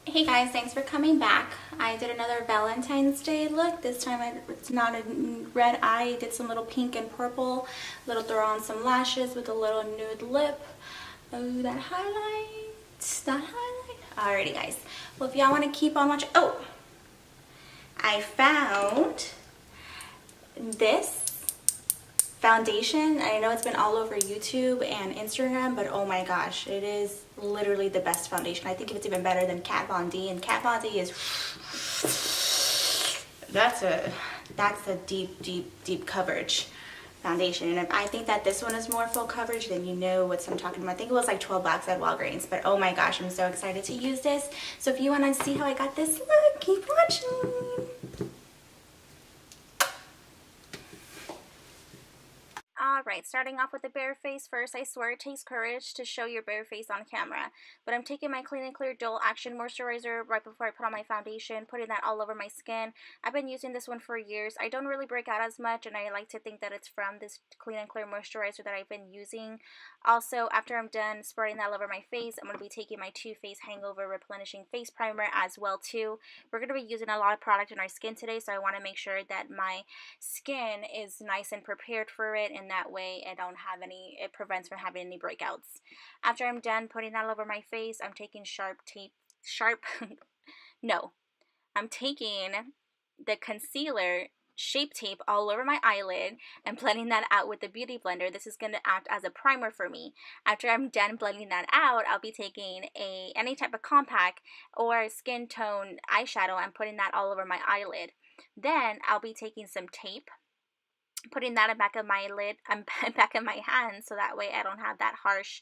Hey guys, thanks for coming back. I did another Valentine's Day look. This time it's not a red eye. I did some little pink and purple, little throw on some lashes with a little nude lip. Oh, that highlight. That highlight. Alrighty guys. Well, if y'all want to keep on watching. Oh, I found this foundation. I know it's been all over YouTube and Instagram, but oh my gosh, it is literally the best foundation. I think it's even better than Kat Von D, and Kat Von D is that's a deep coverage foundation. And if I think that this one is more full coverage, then you know what I'm talking about. I think it was like $12 at Walgreens, but oh my gosh, I'm so excited to use this. So if you want to see how I got this look, keep watching. Alright, starting off with the bare face first. I swear it takes courage to show your bare face on camera. But I'm taking my Clean and Clear Dual Action Moisturizer right before I put on my foundation, putting that all over my skin. I've been using this one for years. I don't really break out as much, and I like to think that it's from this Clean and Clear Moisturizer that I've been using. Also, after I'm done spreading that all over my face, I'm going to be taking my Too Faced Hangover Replenishing Face Primer as well too. We're going to be using a lot of product in our skin today, so I want to make sure that my skin is nice and prepared for it, and that way it prevents from having any breakouts. After I'm done putting that all over my face, I'm taking I'm taking the concealer Shape Tape all over my eyelid and blending that out with the Beauty Blender. This is going to act as a primer for me. After I'm done blending that out, I'll be taking any type of compact or skin tone eyeshadow and putting that all over my eyelid. Then I'll be taking some tape, putting that in back of my lid, back of my hand, so that way I don't have that harsh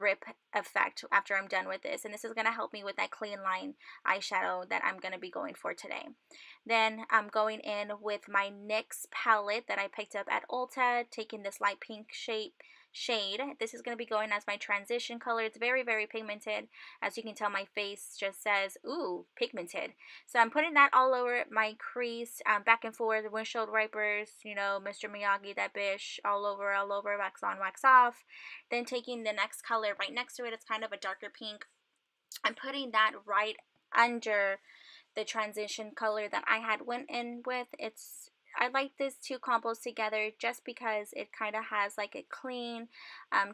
rip effect after I'm done with this. And this is going to help me with that clean line eyeshadow that I'm going to be going for today. Then I'm going in with my NYX palette that I picked up at Ulta, taking this light pink shade. This is going to be going as my transition color. It's very, very pigmented. As you can tell, my face just says, ooh, pigmented. So I'm putting that all over my crease, back and forth, windshield wipers, you know, Mr. Miyagi, that bish, all over, wax on, wax off. Then taking the next color right next to it, it's kind of a darker pink. I'm putting that right under the transition color that I had went in with. I like this two combos together just because it kind of has like a clean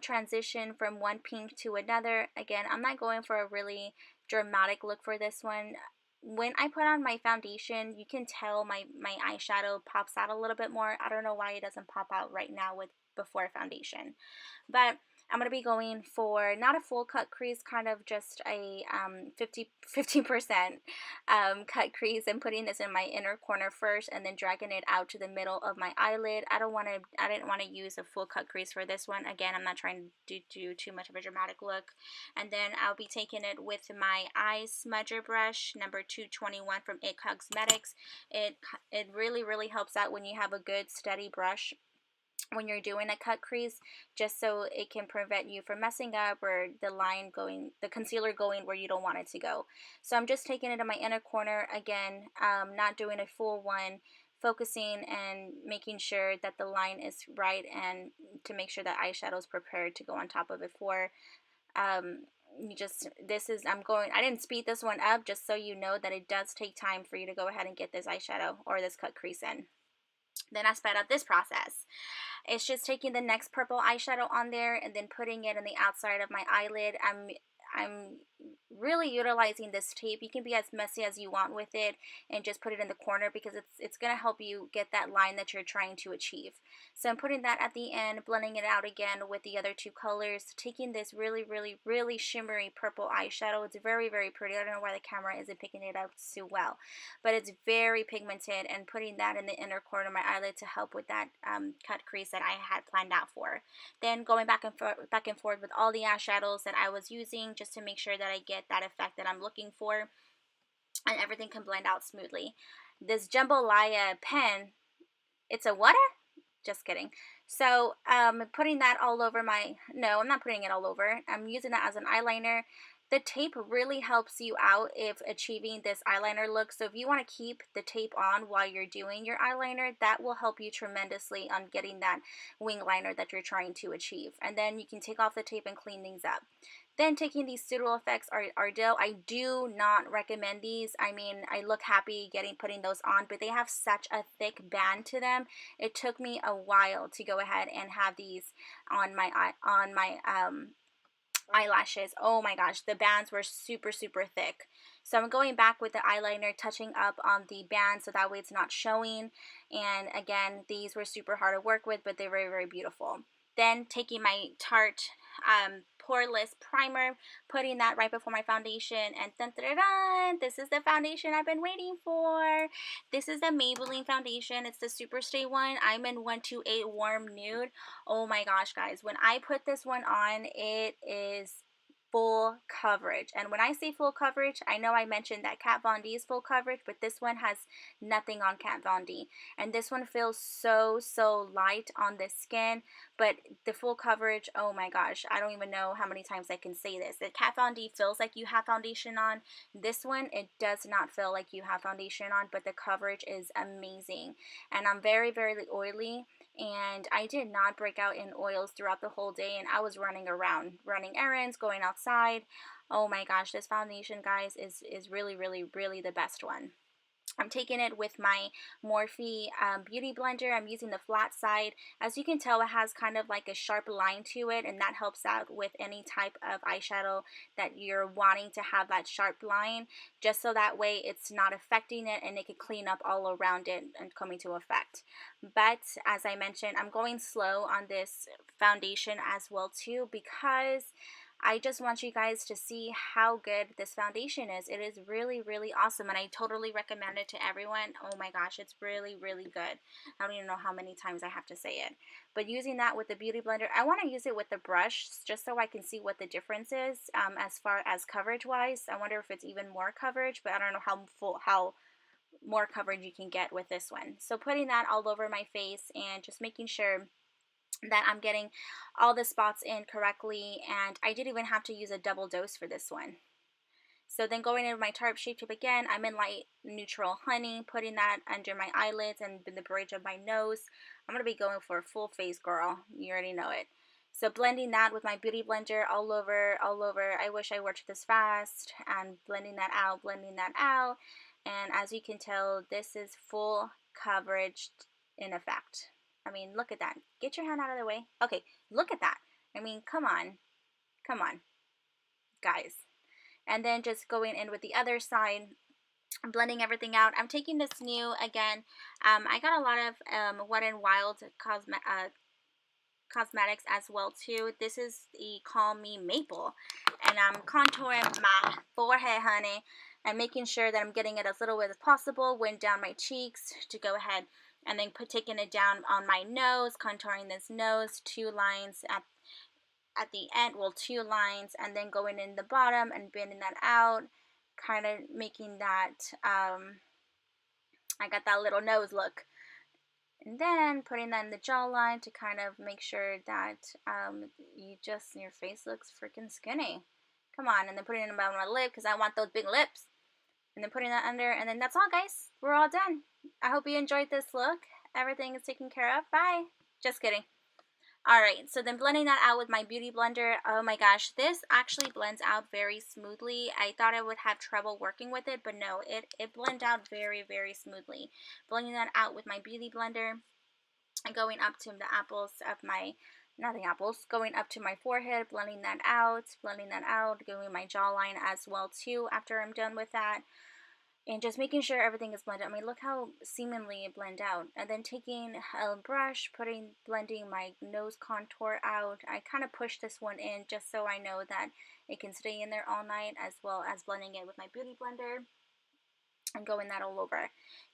transition from one pink to another. Again, I'm not going for a really dramatic look for this one. When I put on my foundation, you can tell my eyeshadow pops out a little bit more. I don't know why it doesn't pop out right now with before foundation. But I'm going to be going for not a full cut crease, kind of just a 50% cut crease, and putting this in my inner corner first and then dragging it out to the middle of my eyelid. I didn't want to use a full cut crease for this one. Again, I'm not trying to do too much of a dramatic look. And then I'll be taking it with my eye smudger brush, number 221 from It Cosmetics. It really, really helps out when you have a good steady brush when you're doing a cut crease, just so it can prevent you from messing up or the concealer going where you don't want it to go. So I'm just taking it in my inner corner again, not doing a full one, focusing and making sure that the line is right and to make sure that eyeshadow is prepared to go on top of it for I didn't speed this one up, just so you know that it does take time for you to go ahead and get this eyeshadow or this cut crease in. Then I sped up this process. It's just taking the next purple eyeshadow on there and then putting it on the outside of my eyelid. I'm really utilizing this tape. You can be as messy as you want with it and just put it in the corner because it's going to help you get that line that you're trying to achieve. So I'm putting that at the end, blending it out again with the other two colors, taking this really, really, really shimmery purple eyeshadow. It's very, very pretty. I don't know why the camera isn't picking it up so well, but it's very pigmented, and putting that in the inner corner of my eyelid to help with that cut crease that I had planned out for. Then going back and forth with all the eyeshadows that I was using, just to make sure that I get that effect that I'm looking for and everything can blend out smoothly. This Jambalaya pen, it's a what? Just kidding. So putting that all over no, I'm not putting it all over. I'm using that as an eyeliner. The tape really helps you out if achieving this eyeliner look. So if you want to keep the tape on while you're doing your eyeliner, that will help you tremendously on getting that wing liner that you're trying to achieve. And then you can take off the tape and clean things up. Then taking these pseudo effects are dope. I do not recommend these. I mean, I look happy putting those on, but they have such a thick band to them. It took me a while to go ahead and have these on my eyelashes. Oh my gosh, the bands were super thick. So I'm going back with the eyeliner, touching up on the band so that way it's not showing. And again, these were super hard to work with, but they're very beautiful. Then taking my Tarte poreless primer, putting that right before my foundation, and dun, dun, dun, dun, this is the foundation I've been waiting for. This is the Maybelline foundation. It's the Super Stay one. I'm in 128 Warm Nude. Oh my gosh, guys, when I put this one on, it is full coverage. And when I say full coverage, I know I mentioned that Kat Von D is full coverage, but this one has nothing on Kat Von D. And this one feels so light on the skin, but the full coverage, oh my gosh, I don't even know how many times I can say this. The Kat Von D feels like you have foundation on. This one, it does not feel like you have foundation on, but the coverage is amazing. And I'm very oily, and I did not break out in oils throughout the whole day, and I was running around, running errands, going outside. Oh my gosh, this foundation, guys, is really the best one. I'm taking it with my Morphe beauty blender. I'm using the flat side. As you can tell, it has kind of like a sharp line to it, and that helps out with any type of eyeshadow that you're wanting to have that sharp line, just so that way it's not affecting it and it can clean up all around it and come into effect. But as I mentioned, I'm going slow on this foundation as well too, because I just want you guys to see how good this foundation is. It is really awesome, and I totally recommend it to everyone. Oh my gosh, it's really good. I don't even know how many times I have to say it. But using that with the beauty blender, I want to use it with the brush just so I can see what the difference is as far as coverage wise. I wonder if it's even more coverage, but I don't know how more coverage you can get with this one. So putting that all over my face and just making sure that I'm getting all the spots in correctly, and I didn't even have to use a double dose for this one. So then going in with my Tarte Shape Tape again, I'm in light neutral honey, putting that under my eyelids and in the bridge of my nose. I'm going to be going for a full face, girl. You already know it. So blending that with my beauty blender all over. I wish I worked this fast, and blending that out. And as you can tell, this is full coverage in effect. I mean, look at that. Get your hand out of the way. Okay, look at that. I mean, come on, guys. And then just going in with the other side, blending everything out. I'm taking this new, again, I got a lot of Wet n Wild cosmetics as well too. This is the Call Me Maple, and I'm contouring my forehead, honey, and making sure that I'm getting it as little bit as possible, went down my cheeks to go ahead and then taking it down on my nose, contouring this nose, 2 lines at the end, well, 2 lines, and then going in the bottom and bending that out, kind of making that I got that little nose look. And then putting that in the jawline to kind of make sure that your face looks freaking skinny. Come on. And then putting it about my lip because I want those big lips. And then putting that under. And then that's all, guys. We're all done. I hope you enjoyed this look. Everything is taken care of. Bye. Just kidding. Alright, so then blending that out with my beauty blender. Oh my gosh, this actually blends out very smoothly. I thought I would have trouble working with it, but no, it blends out very smoothly. Blending that out with my beauty blender and going up to the apples of my, not the apples, going up to my forehead, blending that out, going my jawline as well too after I'm done with that. And just making sure everything is blended. I mean, look how seemingly it blend out. And then taking a brush, blending my nose contour out. I kind of push this one in just so I know that it can stay in there all night, as well as blending it with my beauty blender and going that all over.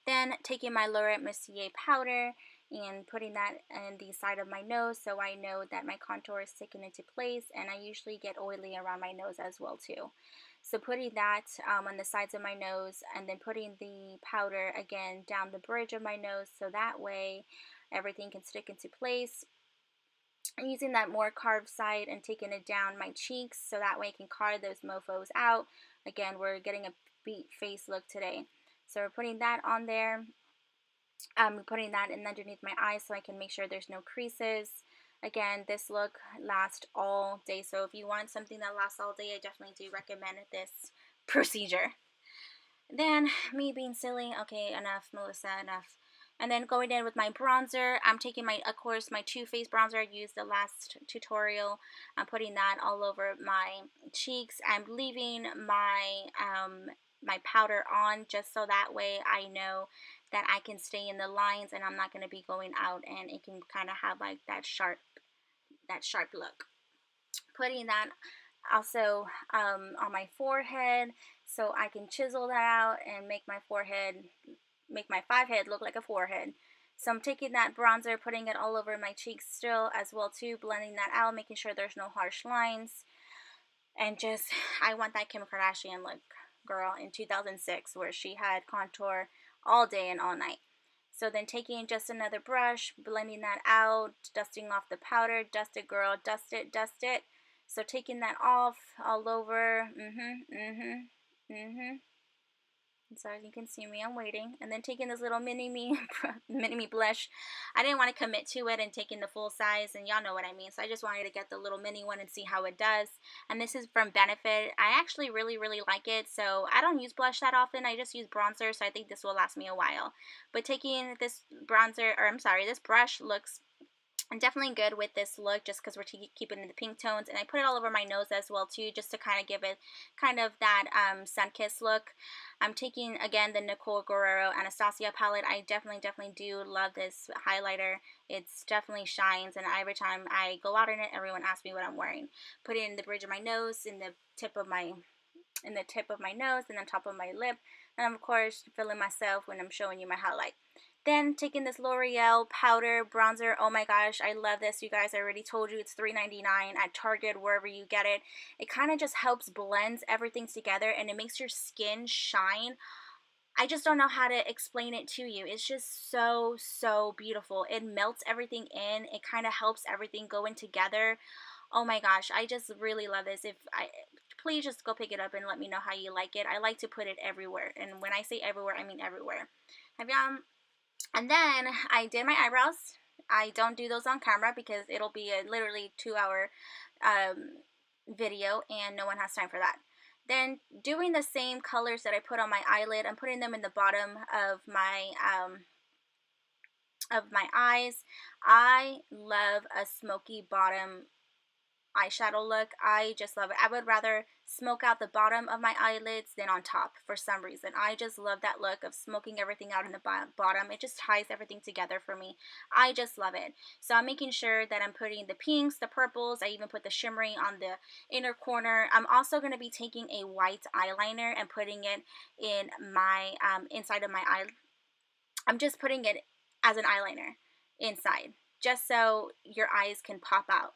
Then taking my Laura Mercier powder and putting that in the side of my nose so I know that my contour is sticking into place, and I usually get oily around my nose as well too. So putting that on the sides of my nose, and then putting the powder again down the bridge of my nose so that way everything can stick into place. I'm using that more carved side and taking it down my cheeks so that way I can carve those mofos out. Again, we're getting a beat face look today. So we're putting that on there. Putting that in underneath my eyes so I can make sure there's no creases. Again, this look lasts all day, so if you want something that lasts all day, I definitely do recommend this procedure. Then, me being silly, okay, enough, Melissa, enough. And then going in with my bronzer, I'm taking my, of course, my Too Faced bronzer I used the last tutorial. I'm putting that all over my cheeks. I'm leaving my my powder on just so that way I know that I can stay in the lines and I'm not going to be going out, and it can kind of have like that sharp look. Putting that also on my forehead so I can chisel that out and make my forehead look like a forehead. So I'm taking that bronzer, putting it all over my cheeks still as well too, blending that out, making sure there's no harsh lines, and just, I want that Kim Kardashian look, girl, in 2006 where she had contour all day and all night. So then taking just another brush, blending that out, dusting off the powder, dust it, girl, dust it, dust it. So taking that off all over, so as you can see me, I'm waiting. And then taking this little mini-me blush. I didn't want to commit to it and taking the full size, and y'all know what I mean. So I just wanted to get the little mini one and see how it does. And this is from Benefit. I actually really like it. So I don't use blush that often. I just use bronzer. So I think this will last me a while. But taking this this brush looks definitely good with this look just because we're keeping in the pink tones, and I put it all over my nose as well too, just to kind of give it kind of that sun-kissed look. I'm taking again the Nicole Guerrero Anastasia palette. I definitely do love this highlighter. It's definitely shines, and every time I go out in it, everyone asks me what I'm wearing. Put it in the bridge of my nose, in the tip of my nose, and on top of my lip, and of course filling myself when I'm showing you my highlight. Then taking this L'Oreal powder bronzer. Oh my gosh, I love this, you guys. I already told you it's $3.99 at Target, wherever you get it. It kind of just helps blends everything together, and it makes your skin shine. I just don't know how to explain it to you. It's just so beautiful. It melts everything in. It kind of helps everything go in together. Oh my gosh, I just really love this. Please just go pick it up and let me know how you like it. I like to put it everywhere, and when I say everywhere, I mean everywhere. And then I did my eyebrows. I don't do those on camera because it'll be a literally 2-hour video, and no one has time for that. Then doing the same colors that I put on my eyelid, I'm putting them in the bottom of my eyes. I love a smoky bottom eyeshadow look. I just love it. I would rather smoke out the bottom of my eyelids than on top for some reason. I just love that look of smoking everything out in the bottom. It just ties everything together for me. I just love it. So I'm making sure that I'm putting the pinks, the purples. I even put the shimmery on the inner corner. I'm also going to be taking a white eyeliner and putting it in my inside of my eye. I'm just putting it as an eyeliner inside, just so your eyes can pop out.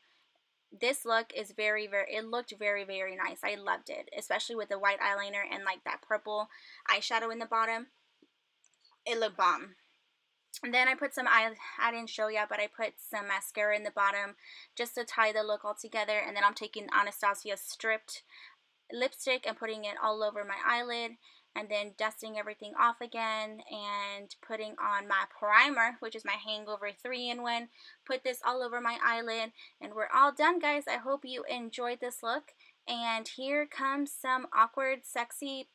This look is it looked very nice. I loved it, especially with the white eyeliner and like that purple eyeshadow in the bottom. It looked bomb. And then I put some, I didn't show yet, but I put some mascara in the bottom just to tie the look all together. And then I'm taking Anastasia's stripped lipstick and putting it all over my eyelid, and then dusting everything off again and putting on my primer, which is my Hangover 3-in-1. Put this all over my eyelid, and we're all done, guys. I hope you enjoyed this look, and here comes some awkward, sexy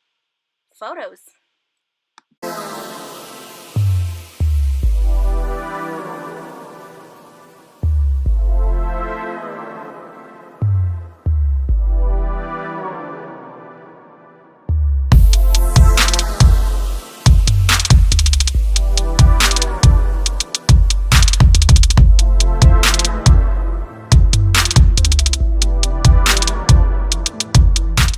photos.